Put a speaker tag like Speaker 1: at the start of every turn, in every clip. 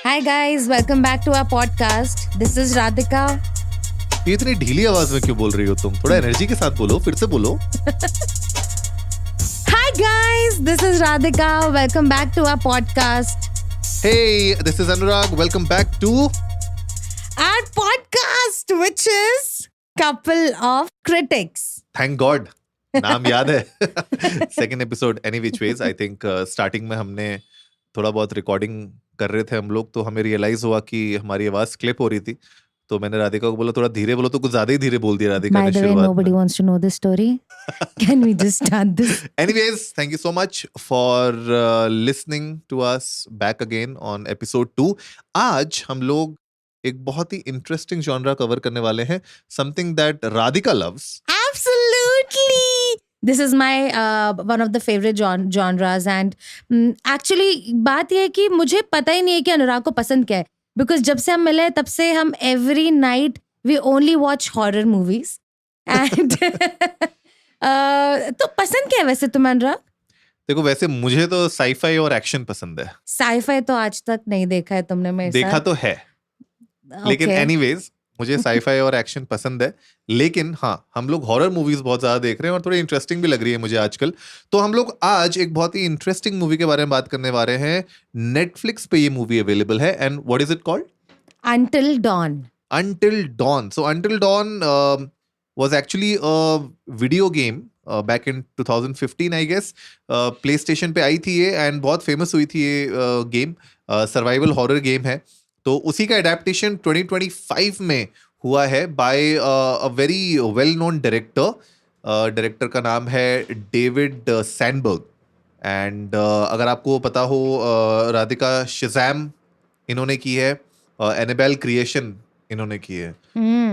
Speaker 1: Hi guys, welcome back to our podcast. This is Radhika.
Speaker 2: ये इतनी ढीली आवाज में क्यों बोल रही हो तुम? थोड़ा एनर्जी के साथ बोलो, फिर से बोलो।
Speaker 1: Hi guys, this is Radhika. Welcome back to our podcast.
Speaker 2: Hey, this is Anurag. Welcome back to
Speaker 1: Our podcast, which is Couple of Critics.
Speaker 2: Thank God. नाम याद है। Second episode any which ways. I think starting में हमने थोड़ा बहुत recording कर रहे थे हम लोग, तो हमें रियलाइज हुआ कि हमारी आवाज क्लिप हो रही थी, तो मैंने राधिका को बोला थोड़ा धीरे बोलो, तो कुछ ज्यादा ही धीरे बोल दिया राधिका
Speaker 1: By
Speaker 2: ने
Speaker 1: the way,
Speaker 2: शुरुआत
Speaker 1: nobody
Speaker 2: में।
Speaker 1: wants to know this story. Can we just start this?
Speaker 2: Anyways, thank you so much for listening to us back again on episode 2. आज हम लोग एक बहुत ही इंटरेस्टिंग जॉनरा कवर करने वाले हैं, something that Radhika loves.
Speaker 1: Absolutely. This is my one of the favorite genres and actually बात ये है कि मुझे पता ही नहीं है कि अनुराग को पसंद क्या है, because जब से हम मिले तब से हम every night we only watch horror movies and तो पसंद क्या है वैसे तुम्हें अनुराग?
Speaker 2: देखो, वैसे मुझे तो साईफाई और एक्शन पसंद है।
Speaker 1: साईफाई तो आज तक नहीं देखा है तुमने मेरे
Speaker 2: देखा
Speaker 1: साथ।
Speaker 2: तो है, लेकिन
Speaker 1: Okay.
Speaker 2: एनीवेज मुझे साईफाई और एक्शन पसंद है, लेकिन हाँ, हम लोग हॉरर मूवीज बहुत ज्यादा देख रहे हैं और थोड़ी इंटरेस्टिंग भी लग रही है मुझे आजकल। तो हम लोग आज एक बहुत ही इंटरेस्टिंग मूवी के बारे में बात करने वाले हैं। नेटफ्लिक्स पे ये मूवी अवेलेबल है and what is it called?
Speaker 1: Until Dawn.
Speaker 2: Until Dawn. So Until Dawn was actually a video game back in 2015, I guess. PlayStation पे आई थी ये एंड बहुत फेमस हुई थी ये गेम। सर्वाइवल हॉरर गेम है, तो उसी का एडेप्टेशन 2025 में हुआ है by a very well known director. Director का नाम है डेविड सैनबर्ग। एंड अगर आपको पता हो, राधिका, शज़ैम इन्होंने की है, एनाबेल क्रिएशन इन्होंने की है।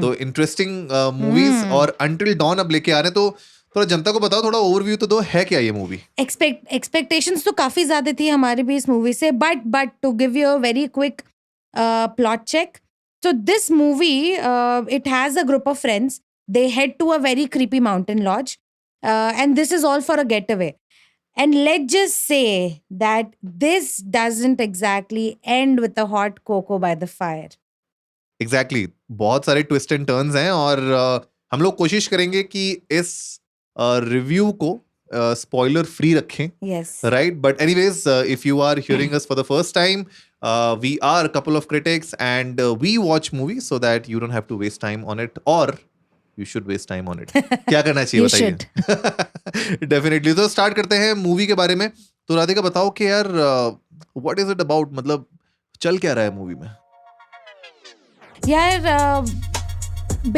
Speaker 2: तो इंटरेस्टिंग मूवीज और अंटिल डॉन अब लेके आ रहे हैं, तो थोड़ा जनता को बताओ, थोड़ा ओवरव्यू तो दो, है क्या ये मूवी?
Speaker 1: एक्सपेक्टेशंस तो काफी ज्यादा थी हमारे भी इस मूवी से, but to give you a very quick plot check. So this movie, it has a group of friends. They head to a very creepy mountain lodge, and this is all for a getaway. And let's just say that this doesn't exactly end with a hot cocoa by the fire.
Speaker 2: Exactly बहुत सारे twist and turns हैं और हम लोग कोशिश करेंगे कि इस रिव्यू को स्पॉइलर फ्री रखें,
Speaker 1: Yes.
Speaker 2: right? But anyways, if you are hearing us for the first time, we are a couple of critics and we watch movies so that you don't have to waste time on it, or you should waste time on it. क्या करना चाहिए
Speaker 1: You
Speaker 2: बताइए। Definitely. तो start करते हैं movie के बारे में। तो राधिका बताओ कि यार व्हाट इज इट अबाउट, मतलब चल क्या रहा है मूवी में?
Speaker 1: यार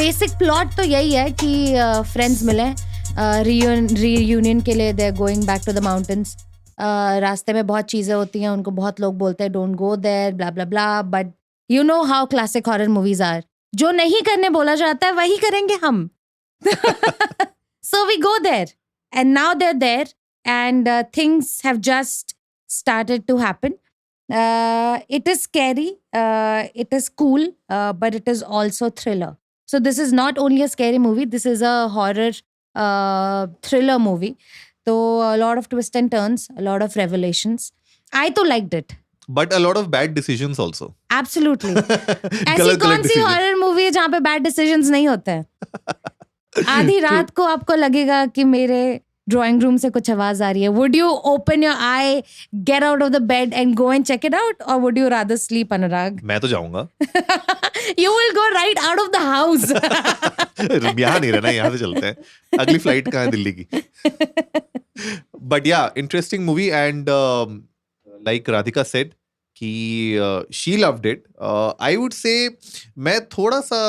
Speaker 1: बेसिक प्लॉट तो यही है कि फ्रेंड्स मिले रीयूनियन के लिए। They are going back to the mountains. रास्ते में बहुत चीजें होती हैं, उनको बहुत लोग बोलते हैं don't go there bla bla bla, but you know how classic horror movies are. जो नहीं करने बोला जाता है वही करेंगे हम। So we go there and now they are there and things have just started to happen. It is scary, it is cool, but it is also thriller. So this is not only a scary movie, this is a horror thriller movie. So a lot of twists and turns, a lot of revelations. I तो liked it.
Speaker 2: But a lot of bad decisions also.
Speaker 1: Absolutely. ऐसी
Speaker 2: गलत
Speaker 1: कौन सी
Speaker 2: decision.
Speaker 1: Horror movie है जहाँ पे bad decisions नहीं होते हैं? आधी रात को आपको लगेगा कि मेरे ड्राइंग रूम से कुछ आवाज आ रही है, would you open your eye, get out of the bed and go and check it out, or would you rather sleep? Anurag,
Speaker 2: मैं तो जाऊंगा।
Speaker 1: you will go right out of the house.
Speaker 2: यहाँ नहीं रहना, यहाँ से चलते हैं। अगली फ्लाइट कहाँ है दिल्ली की? बट या interesting movie and like Radhika said कि she loved it. I would say मैं थोड़ा सा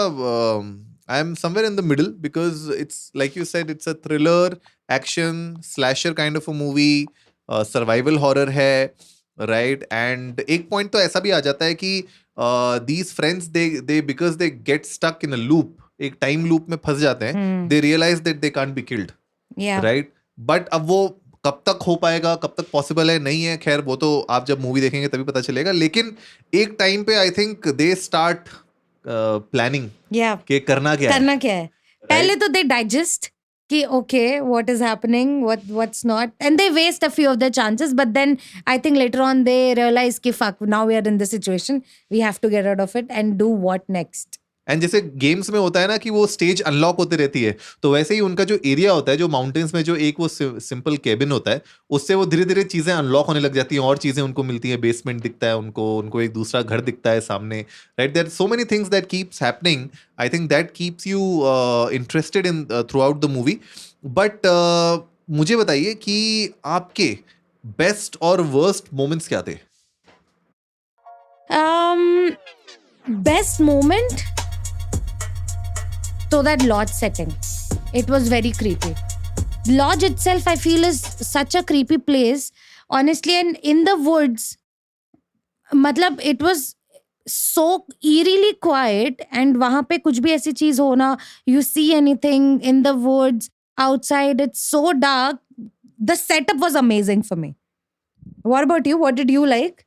Speaker 2: I am somewhere in the middle, because it's like you said, it's a thriller action slasher kind of a movie, survival horror है, right? And एक point तो ऐसा भी आ जाता है कि these friends they because they get stuck in a loop, एक time loop में फंस जाते हैं, they realize that they can't be killed,
Speaker 1: Yeah.
Speaker 2: right? But अब वो कब तक हो पाएगा, कब तक पॉसिबल है, नहीं है, खैर वो तो आप जब मूवी देखेंगे तभी पता चलेगा। लेकिन एक टाइम पे I think they start planning
Speaker 1: Yeah.
Speaker 2: कि करना क्या है।
Speaker 1: करना क्या है? पहले तो they digest, कि okay, what is happening, what's not, and they waste a few of their chances, but then I think later on they realize कि fuck, now we are in this situation, we have to get out of it and do what next.
Speaker 2: And जैसे games में होता है ना कि वो stage unlock होती रहती है, तो वैसे ही उनका जो एरिया होता है, जो माउंटेन्स में जो एक वो सिंपल केबिन होता है, उससे वो धीरे धीरे चीजें अनलॉक होने लग जाती हैं, और चीजें उनको मिलती हैं, बेसमेंट दिखता है उनको एक दूसरा घर दिखता है सामने, right? There are so many things that keeps happening. I think that keeps you interested in throughout the movie. But मुझे बताइए कि आपके बेस्ट और वर्स्ट मोमेंट्स क्या थे?
Speaker 1: Best moment, so that lodge setting, it was very creepy. Lodge itself I feel is such a creepy place, honestly, and in the woods, मतलब it was so eerily quiet, and वहाँ पे कुछ भी ऐसी चीज हो ना, you see anything in the woods, outside it's so dark, the setup was amazing for me. What about you? What did you like?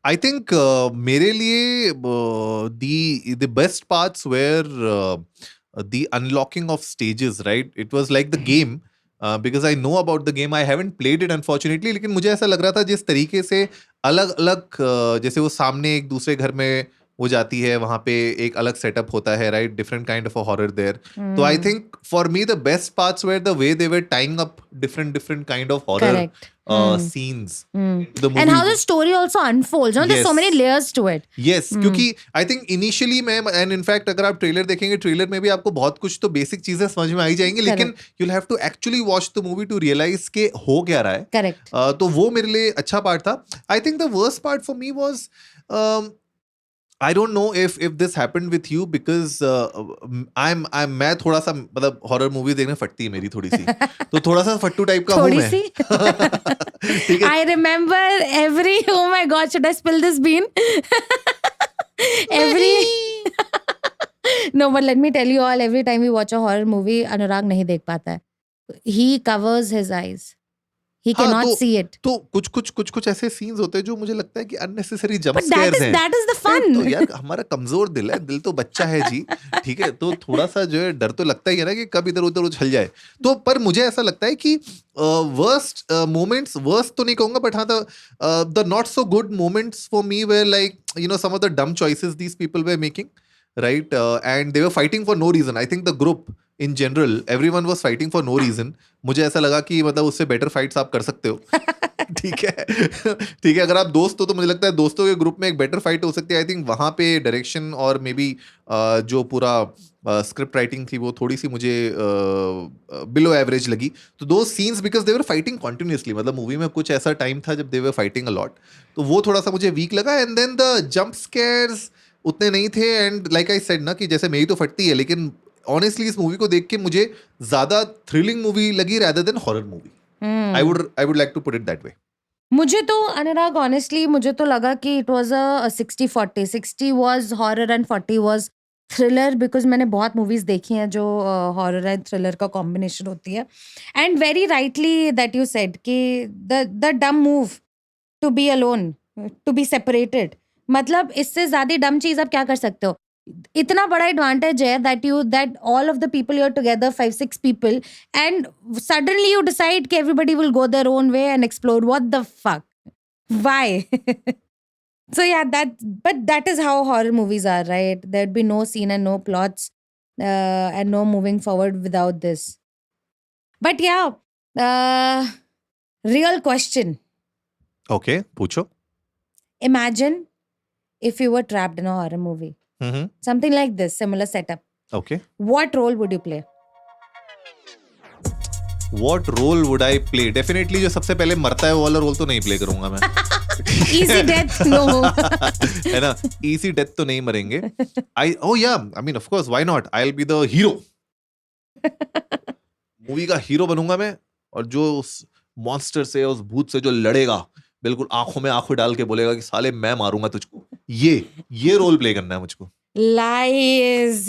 Speaker 2: I think मेरे लिए the best parts were the unlocking of stages, right? It was like the game, because I know about the game. I haven't played it unfortunately, लेकिन मुझे ऐसा लग रहा था जिस तरीके से अलग अलग जैसे वो सामने एक दूसरे घर में वो जाती है, वहां पे एक अलग सेटअप होता है, right? Different kind of a horror there. तो I think for me the best parts were the way they were tying up different kind of horror
Speaker 1: Correct.
Speaker 2: scenes. The
Speaker 1: And how
Speaker 2: movie.
Speaker 1: the story also unfolds, no? There's so
Speaker 2: Yes.
Speaker 1: many layers to it.
Speaker 2: Yes, क्योंकि I think initially मैं, and in fact अगर आप trailer देखेंगे, trailer में भी आपको बहुत कुछ तो बेसिक चीजें समझ में आई जाएंगी, लेकिन you'll have to actually watch the movie to realize के हो क्या रहा है.
Speaker 1: Correct.
Speaker 2: तो वो मेरे लिए अच्छा पार्ट था. I think the worst part for me was, I don't know if this happened with you, because मैं थोड़ा सा मतलब हॉरर मूवी देखने फटती है मेरी थोड़ी सी, तो थोड़ा सा फट्टू टाइप का हूँ
Speaker 1: थोड़ी
Speaker 2: मैं.
Speaker 1: सी.
Speaker 2: ठीक है.
Speaker 1: I remember every, oh my god, should I spill this bean? every No, but let me tell you all, every time we watch a horror movie, Anurag नहीं देख पाता है. He covers his eyes. He
Speaker 2: हाँ,
Speaker 1: cannot see it.
Speaker 2: तो कुछ ऐसे scenes होते हैं जो मुझे लगता है कि अननेसेसरी जंप
Speaker 1: But
Speaker 2: स्केयर्स हैं.
Speaker 1: that is the
Speaker 2: तो
Speaker 1: fun.
Speaker 2: यार हमारा कमजोर दिल है, दिल तो बच्चा है जी, ठीक है? तो थोड़ा सा जो है डर तो लगता ही है ना कि कब इधर उधर उछल जाए. तो पर मुझे ऐसा लगता है कि वर्स्ट मोमेंट्स, वर्स्ट तो नहीं कहूंगा, बट हाँ the not so good moments for me were like, you know, some of the dumb choices these people were making, right? And they were fighting for no reason. I think the group in general, everyone was fighting for no reason. मुझे ऐसा लगा कि मतलब उससे better fights आप कर सकते हो. ठीक है. ठीक है, अगर आप दोस्त हो तो मुझे लगता है दोस्तों के ग्रुप में एक बेटर फाइट हो सकती है. आई थिंक वहाँ पे डायरेक्शन और मे बी जो पूरा स्क्रिप्ट राइटिंग थी वो थोड़ी सी मुझे बिलो एवरेज लगी. तो दो scenes, because they were fighting continuously, मतलब मूवी में कुछ ऐसा टाइम था जब दे वर फाइटिंग अ लॉट, तो वो थोड़ा सा मुझे वीक लगा. And then the jump scares उतने नहीं थे. एंड लाइक आई सेड ना कि जैसे मेरी तो फटती है, लेकिन ऑनेस्टली इस मूवी को देख के मुझे ज्यादा थ्रिलिंग मूवी लगी rather than horror movie. I would like to put it that way.
Speaker 1: मुझे तो अनुराग, ऑनेस्टली मुझे तो लगा कि it was a 60-40. 60 was horror and 40 was thriller, because मैंने बहुत मूवीज देखी हैं जो हॉरर एंड थ्रिलर का कॉम्बिनेशन होती है. And very rightly that you said कि the dumb move to be alone, to be separated, मतलब इससे ज्यादा डम चीज आप क्या कर सकते हो? इतना बड़ा एडवांटेज है that all of the people you're together, 5-6 people, and suddenly you decide कि everybody will go their own way and explore. What the fuck? Why? So yeah, but that is how horror movies are, right? There'd be no scene and no plots, and no moving forward without this. But yeah, real question.
Speaker 2: Okay, पूछो.
Speaker 1: Imagine if you were trapped in a horror movie. Something like this, similar setup.
Speaker 2: Okay.
Speaker 1: What role would you play?
Speaker 2: What role would I play? Definitely जो सबसे पहले मरता है वो वाला role तो नहीं प्ले करूंगा मैं.
Speaker 1: Easy death, no.
Speaker 2: है ना, easy death तो नहीं मरेंगे. Oh yeah, I mean of course, why not? I'll be the hero. Movie का हीरो बनूंगा मैं, और जो उस मॉन्स्टर से, उस भूत से जो लड़ेगा, बिल्कुल आंखों में आंखों डाल के बोलेगा कि साले मैं मारूंगा तुझको. ये रोल प्ले करना है मुझको.
Speaker 1: Lies.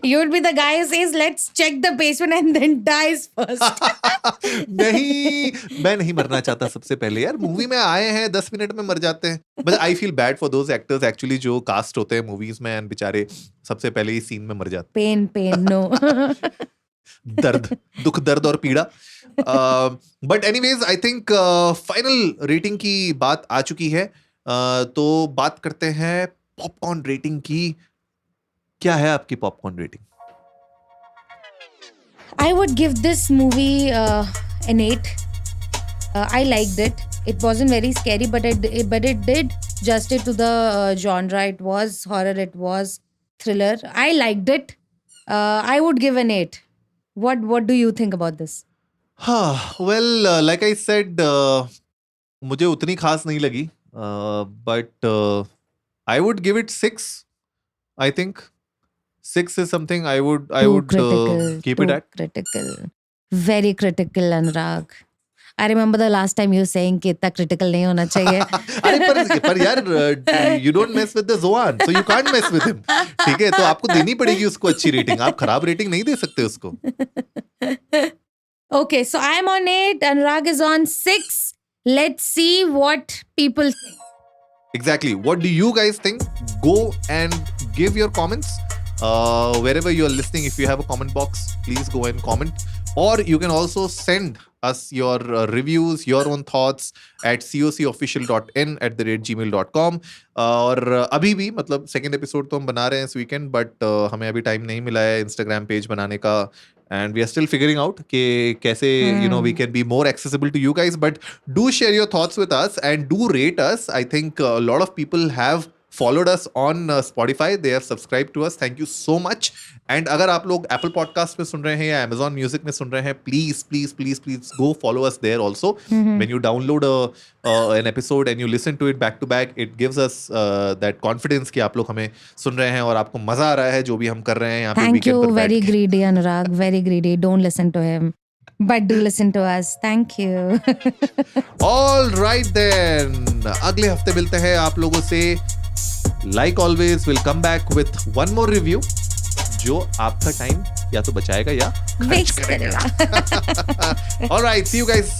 Speaker 1: You would be the guy who says, let's check the basement and then dies first.
Speaker 2: नहीं, मैं नहीं मरना चाहता सबसे पहले यार. मूवी में आए हैं 10 मिनट में मर जाते हैं. But I feel bad for those actors actually जो कास्ट होते हैं मूवीज में, एंड बेचारे सबसे पहले ही सीन में मर जाते
Speaker 1: Pain, no.
Speaker 2: दर्द, दुख, दर्द और पीड़ा. But anyways I think final rating की बात आ चुकी है. तो बात करते हैं पॉपकॉर्न रेटिंग की. क्या है आपकी popcorn rating?
Speaker 1: I would give this movie an 8. I liked it. It wasn't very scary, but it did justice to the genre. It was horror. It was thriller. I liked it. I would give an 8. What do you think about this?
Speaker 2: हाँ, well, like I said, मुझे उतनी खास नहीं लगी. But I would give it 6. I think 6 is something I would keep it at.
Speaker 1: Critical. Very critical, Anurag. I remember the last time you saying कि इतना critical नहीं होना चाहिए.
Speaker 2: अरे पर यार, you don't mess with the Zohan, so you can't mess with him. ठीक है, तो आपको देनी पड़ेगी उसको अच्छी रेटिंग. आप खराब रेटिंग नहीं दे सकते उसको.
Speaker 1: Okay, so I'm on 8. Anurag is on 6. Let's see what people think.
Speaker 2: Exactly. What do you guys think? Go and give your comments. Wherever you are listening, if you have a comment box, please go and comment. Or you can also send us your reviews, your own thoughts at cocofficial.in@gmail.com. और अभी भी मतलब second episode तो हम बना रहे हैं इस वीकेंड, बट हमें अभी टाइम नहीं मिला है इंस्टाग्राम पेज बनाने का. And we are still figuring out कि कैसे we can be more accessible to you guys. But do share your thoughts with us and do rate us. I think a lot of people have followed us on Spotify. They have subscribed to us. Thank you so much. And अगर आप लोग Apple Podcast में सुन रहे हैं या Amazon Music में सुन रहे हैं, please go follow us there also. When you download an episode and you listen to it back to back, it gives us that confidence कि आप लोग हमें सुन रहे हैं और आपको मजा आ रहा है जो भी हम कर रहे हैं यहाँ पे
Speaker 1: Thank
Speaker 2: weekend
Speaker 1: you.
Speaker 2: पर बैठ
Speaker 1: Very
Speaker 2: के.
Speaker 1: greedy, Anurag. Very greedy. Don't listen to him. But do listen to us. Thank you.
Speaker 2: All right then. अगले हफ्ते मिलते हैं आप लोगों से. Like always, we'll come back with one more review जो आपका टाइम या तो बचाएगा या खर्च
Speaker 1: Waste
Speaker 2: करेगा.
Speaker 1: करेगा.
Speaker 2: All right, see you guys